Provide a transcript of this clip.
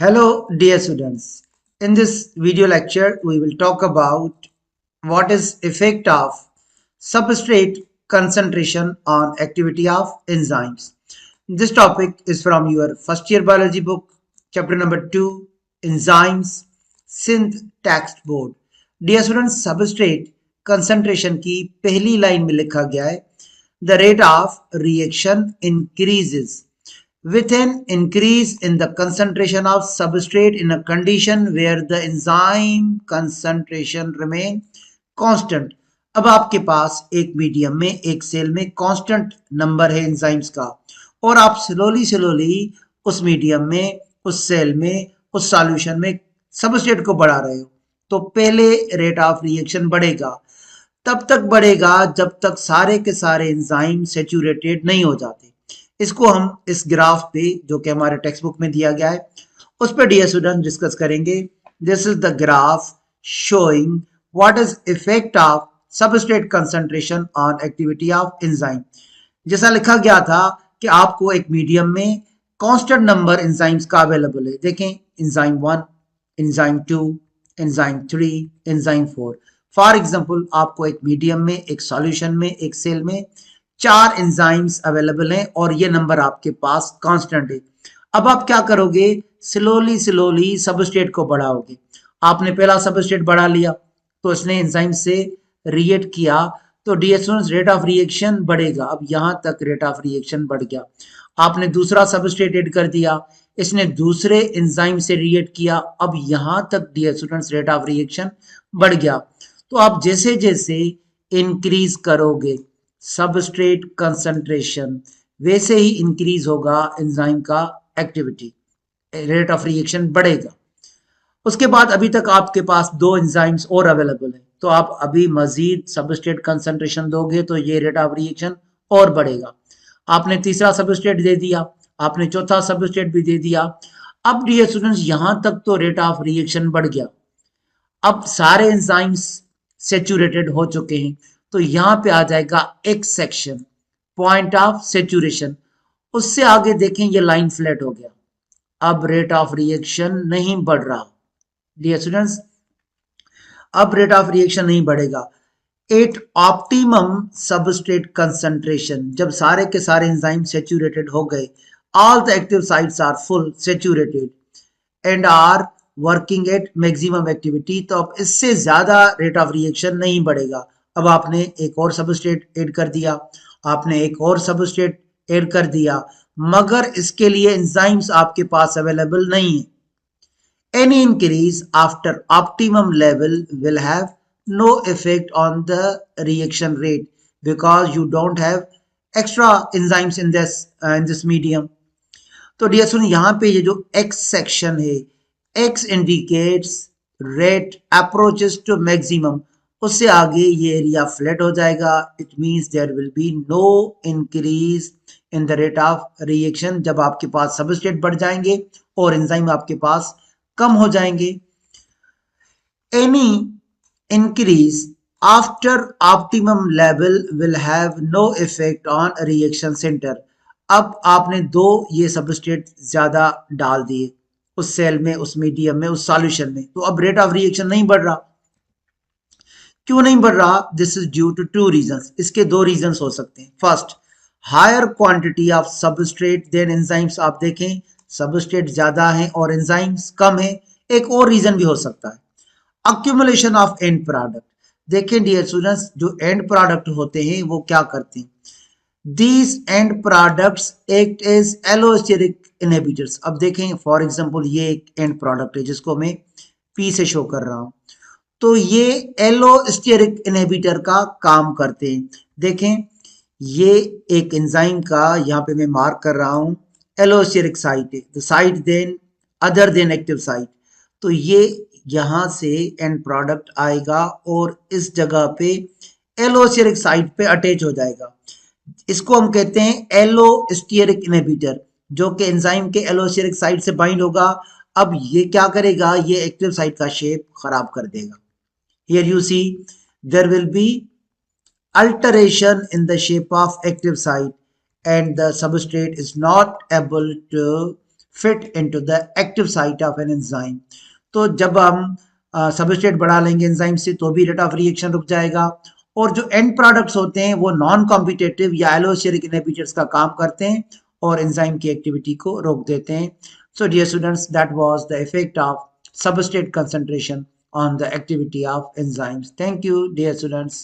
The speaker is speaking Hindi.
Hello, dear students. In this video lecture, we will talk about what is effect of substrate concentration on activity of enzymes. This topic is from your first year biology book, chapter number 2, Enzymes, Synth Text Board. Dear students, substrate concentration की पहली लाइन में लिखा गया है The rate of reaction increases with an increase in the concentration of substrate in a condition where the enzyme concentration remain constant. अब आपके पास एक मीडियम में एक सेल में कांस्टेंट नंबर है एंजाइम्स का और आप स्लोली स्लोली उस मीडियम में उस सेल में उस सॉल्यूशन में सबस्ट्रेट को बढ़ा रहे हो तो पहले रेट ऑफ रिएक्शन बढ़ेगा तब तक बढ़ेगा जब तक सारे के सारे एंजाइम सेचुरेटेड नहीं हो जाते इसको हम इस ग्राफ पे जो कि हमारे टेक्स्ट बुक में दिया गया है उस पर डियर स्टूडेंट डिस्कस करेंगे this is the graph showing what is effect of substrate concentration on activity of enzyme जैसा लिखा गया था कि आपको एक मीडियम में कांस्टेंट नंबर एंजाइम्स का अवेलेबल है देखें enzyme 1 enzyme 2 enzyme 3 enzyme 4 for example आपको एक मीडियम में एक सॉल्यूशन में एक सेल में 4 एंजाइम्स अवेलेबल हैं और ये नंबर आपके पास कांस्टेंट है अब आप क्या करोगे स्लोली स्लोली सबस्ट्रेट को बढ़ाओगे आपने पहला सबस्ट्रेट बढ़ा लिया तो इसने एंजाइम से रिएक्ट किया तो dear students rate of reaction बढ़ेगा अब यहां तक रेट ऑफ रिएक्शन बढ़ गया आपने दूसरा सबस्ट्रेट ऐड कर दिया इसने दूसरे एंजाइम से रिएक्ट किया अब यहां तक dear students rate of reaction बढ़ गया तो आप जैसे जैसे इंक्रीज करोगे सबस्ट्रेट कंसंट्रेशन वैसे ही इंक्रीज होगा एंजाइम का एक्टिविटी रेट ऑफ रिएक्शन बढ़ेगा उसके बाद अभी तक आपके पास 2 एंजाइम्स और अवेलेबल है तो आप अभी मजीद सबस्ट्रेट कंसंट्रेशन दोगे तो ये रेट ऑफ रिएक्शन और बढ़ेगा आपने तीसरा सबस्ट्रेट दे दिया आपने चौथा सबस्ट्रेट भी दे दिया अब डियर स्टूडेंट्स यहां तक तो रेट ऑफ रिएक्शन बढ़ गया अब सारे एंजाइम्स सेचुरेटेड हो चुके हैं तो यहां पे आ जाएगा x section point of saturation उससे आगे देखें ये लाइन फ्लैट हो गया अब रेट ऑफ रिएक्शन नहीं बढ़ रहा डियर स्टूडेंट्स अब रेट ऑफ रिएक्शन नहीं बढ़ेगा एट ऑप्टिमम सबस्ट्रेट कंसंट्रेशन जब सारे के सारे एंजाइम सेचुरेटेड हो गए all the active sites are full saturated and are working at maximum activity तो अब इससे ज्यादा रेट ऑफ रिएक्शन नहीं बढ़ेगा अब आपने एक और सबस्ट्रेट ऐड कर दिया आपने एक और सबस्ट्रेट ऐड कर दिया मगर इसके लिए एंजाइम्स आपके पास अवेलेबल नहीं है any increase after optimum level will have no effect on the reaction rate because you don't have extra enzymes in this medium तो डियर सुन यहाँ पे ये जो x सेक्शन है x indicates rate approaches to maximum उससे आगे ये एरिया फ्लैट हो जाएगा it means there will be no increase in the rate of reaction जब आपके पास सबस्ट्रेट बढ़ जाएंगे और एंजाइम आपके पास कम हो जाएंगे any increase after optimum level will have no effect on reaction center अब आपने 2 ये सबस्ट्रेट ज्यादा डाल दिए उस सेल में उस मीडियम में उस सॉल्यूशन में तो अब रेट ऑफ रिएक्शन नहीं बढ़ रहा क्यों नहीं बढ़ रहा this is due to 2 reasons इसके 2 रीजंस हो सकते हैं first higher quantity of substrate than enzymes आप देखें सबस्ट्रेट ज्यादा है और एंजाइम्स कम है एक और रीजन भी हो सकता है अक्यूमुलेशन ऑफ एंड प्रोडक्ट देखें डियर स्टूडेंट्स जो एंड प्रोडक्ट होते हैं वो क्या करते हैं these end products act as allosteric inhibitors अब देखें फॉर एग्जांपल ये एक एंड प्रोडक्ट है जिसको मैं पी से शो कर रहा हूं तो ये एलोस्टेरिक इनहिबिटर का काम करते हैं देखें ये एक एंजाइम का यहाँ पे मैं मार्क कर रहा हूं एलोस्टेरिक साइट है the site then other than active site तो ये यहां से एंड प्रोडक्ट आएगा और इस जगह पे एलोस्टेरिक साइट पे अटैच हो जाएगा इसको हम कहते हैं एलोस्टेरिक इनहिबिटर जो कि एंजाइम के एलोस्टेरिक साइट से बाइंड होगा अब ये क्या करेगा ये एक्टिव साइट का शेप खराब कर देगा here you see there will be alteration in the shape of active site and the substrate is not able to fit into the active site of an enzyme. तो जब हम सबस्ट्रेट बढ़ा लेंगे एंजाइम से तो भी रेट ऑफ रिएक्शन रुक जाएगा, और जो एंड प्रोडक्ट्स होते हैं वो नॉन कॉम्पिटेटिव या एलोस्टेरिक इनहिबिटर्स का काम करते हैं और एंजाइम की एक्टिविटी को रोक देते हैं. So dear students, that was the effect of substrate concentration on the activity of enzymes. Thank you, dear students.